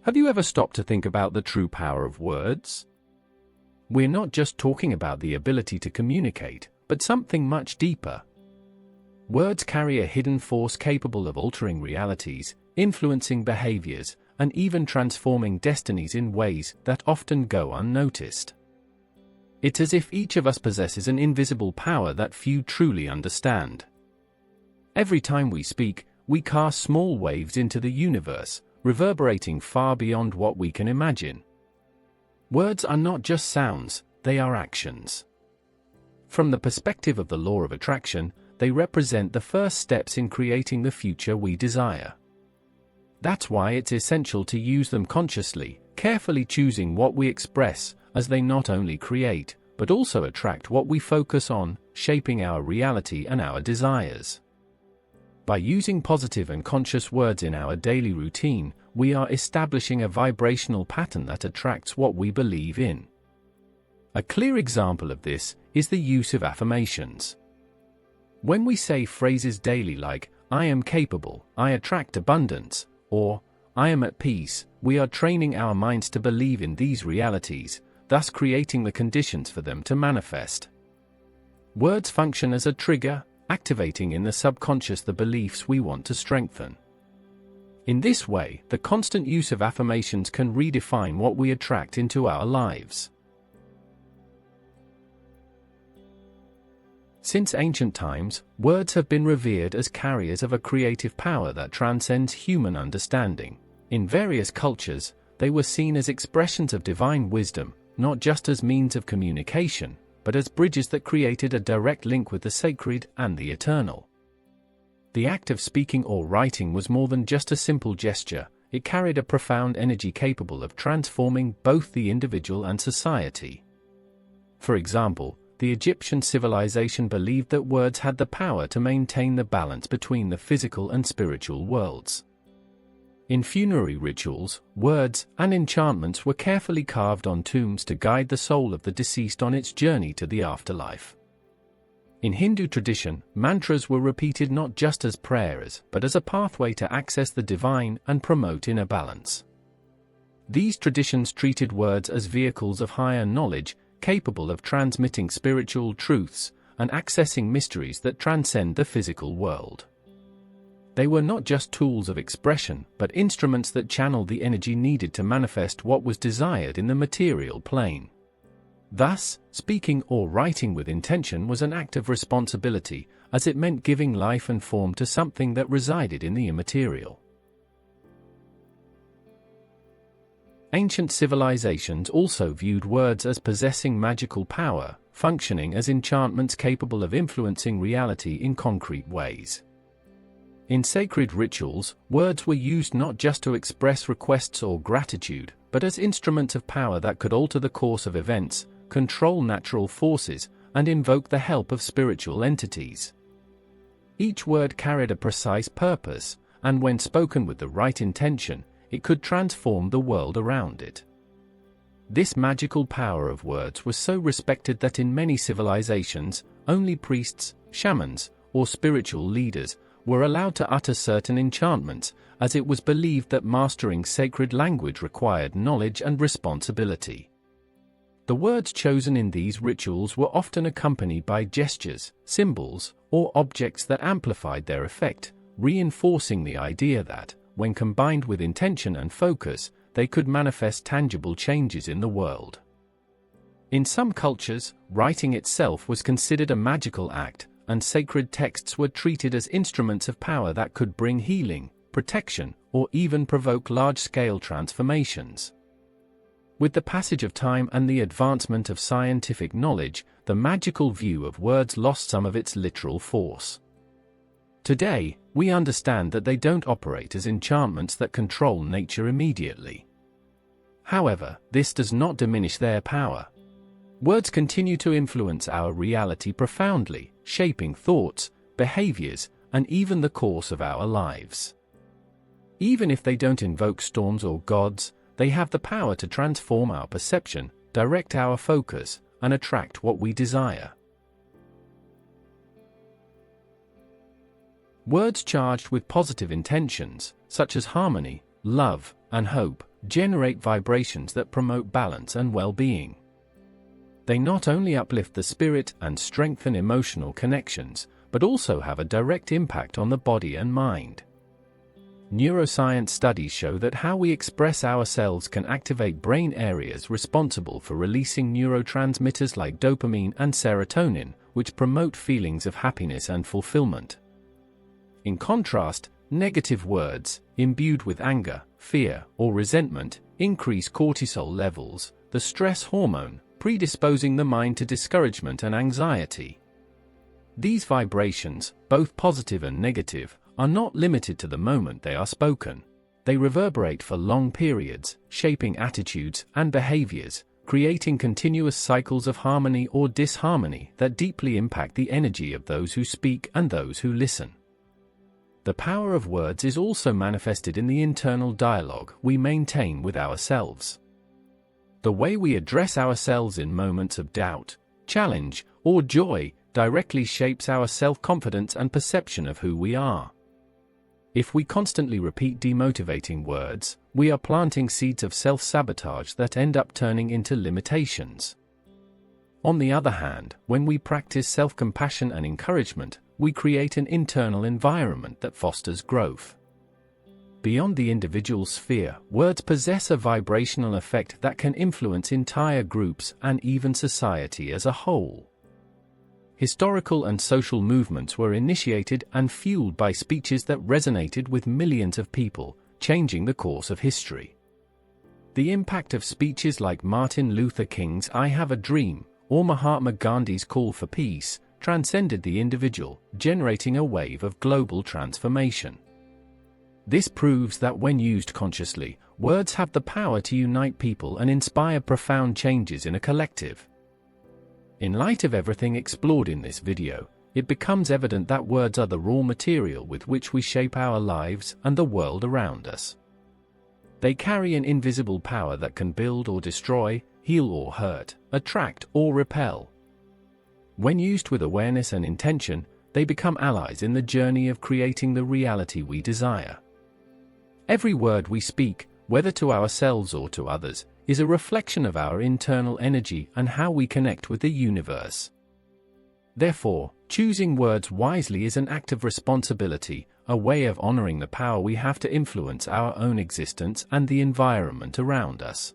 Have you ever stopped to think about the true power of words? We're not just talking about the ability to communicate, but something much deeper. Words carry a hidden force capable of altering realities, influencing behaviors, and even transforming destinies in ways that often go unnoticed. It's as if each of us possesses an invisible power that few truly understand. Every time we speak, we cast small waves into the universe, reverberating far beyond what we can imagine. Words are not just sounds, they are actions. From the perspective of the law of attraction, they represent the first steps in creating the future we desire. That's why it's essential to use them consciously, carefully choosing what we express, as they not only create, but also attract what we focus on, shaping our reality and our desires. By using positive and conscious words in our daily routine, we are establishing a vibrational pattern that attracts what we believe in. A clear example of this is the use of affirmations. When we say phrases daily like, "I am capable, I attract abundance," or "I am at peace," we are training our minds to believe in these realities, thus creating the conditions for them to manifest. Words function as a trigger, activating in the subconscious the beliefs we want to strengthen. In this way, the constant use of affirmations can redefine what we attract into our lives. Since ancient times, words have been revered as carriers of a creative power that transcends human understanding. In various cultures, they were seen as expressions of divine wisdom, not just as means of communication, but as bridges that created a direct link with the sacred and the eternal. The act of speaking or writing was more than just a simple gesture, it carried a profound energy capable of transforming both the individual and society. For example, the Egyptian civilization believed that words had the power to maintain the balance between the physical and spiritual worlds. In funerary rituals, words and enchantments were carefully carved on tombs to guide the soul of the deceased on its journey to the afterlife. In Hindu tradition, mantras were repeated not just as prayers, but as a pathway to access the divine and promote inner balance. These traditions treated words as vehicles of higher knowledge, capable of transmitting spiritual truths and accessing mysteries that transcend the physical world. They were not just tools of expression, but instruments that channeled the energy needed to manifest what was desired in the material plane. Thus, speaking or writing with intention was an act of responsibility, as it meant giving life and form to something that resided in the immaterial. Ancient civilizations also viewed words as possessing magical power, functioning as enchantments capable of influencing reality in concrete ways. In sacred rituals, words were used not just to express requests or gratitude, but as instruments of power that could alter the course of events, control natural forces, and invoke the help of spiritual entities. Each word carried a precise purpose, and when spoken with the right intention, it could transform the world around it. This magical power of words was so respected that in many civilizations, only priests, shamans, or spiritual leaders were allowed to utter certain enchantments, as it was believed that mastering sacred language required knowledge and responsibility. The words chosen in these rituals were often accompanied by gestures, symbols, or objects that amplified their effect, reinforcing the idea that, when combined with intention and focus, they could manifest tangible changes in the world. In some cultures, writing itself was considered a magical act, and sacred texts were treated as instruments of power that could bring healing, protection, or even provoke large-scale transformations. With the passage of time and the advancement of scientific knowledge, the magical view of words lost some of its literal force. Today, we understand that they don't operate as enchantments that control nature immediately. However, this does not diminish their power. Words continue to influence our reality profoundly, shaping thoughts, behaviors, and even the course of our lives. Even if they don't invoke storms or gods, they have the power to transform our perception, direct our focus, and attract what we desire. Words charged with positive intentions, such as harmony, love, and hope, generate vibrations that promote balance and well-being. They not only uplift the spirit and strengthen emotional connections, but also have a direct impact on the body and mind. Neuroscience studies show that how we express ourselves can activate brain areas responsible for releasing neurotransmitters like dopamine and serotonin, which promote feelings of happiness and fulfillment. In contrast, negative words, imbued with anger, fear, or resentment, increase cortisol levels, the stress hormone, predisposing the mind to discouragement and anxiety. These vibrations, both positive and negative, are not limited to the moment they are spoken. They reverberate for long periods, shaping attitudes and behaviors, creating continuous cycles of harmony or disharmony that deeply impact the energy of those who speak and those who listen. The power of words is also manifested in the internal dialogue we maintain with ourselves. The way we address ourselves in moments of doubt, challenge, or joy directly shapes our self-confidence and perception of who we are. If we constantly repeat demotivating words, we are planting seeds of self-sabotage that end up turning into limitations. On the other hand, when we practice self-compassion and encouragement, we create an internal environment that fosters growth. Beyond the individual sphere, words possess a vibrational effect that can influence entire groups and even society as a whole. Historical and social movements were initiated and fueled by speeches that resonated with millions of people, changing the course of history. The impact of speeches like Martin Luther King's "I Have a Dream" or Mahatma Gandhi's call for peace transcended the individual, generating a wave of global transformation. This proves that when used consciously, words have the power to unite people and inspire profound changes in a collective. In light of everything explored in this video, it becomes evident that words are the raw material with which we shape our lives and the world around us. They carry an invisible power that can build or destroy, heal or hurt, attract or repel. When used with awareness and intention, they become allies in the journey of creating the reality we desire. Every word we speak, whether to ourselves or to others, is a reflection of our internal energy and how we connect with the universe. Therefore, choosing words wisely is an act of responsibility, a way of honoring the power we have to influence our own existence and the environment around us.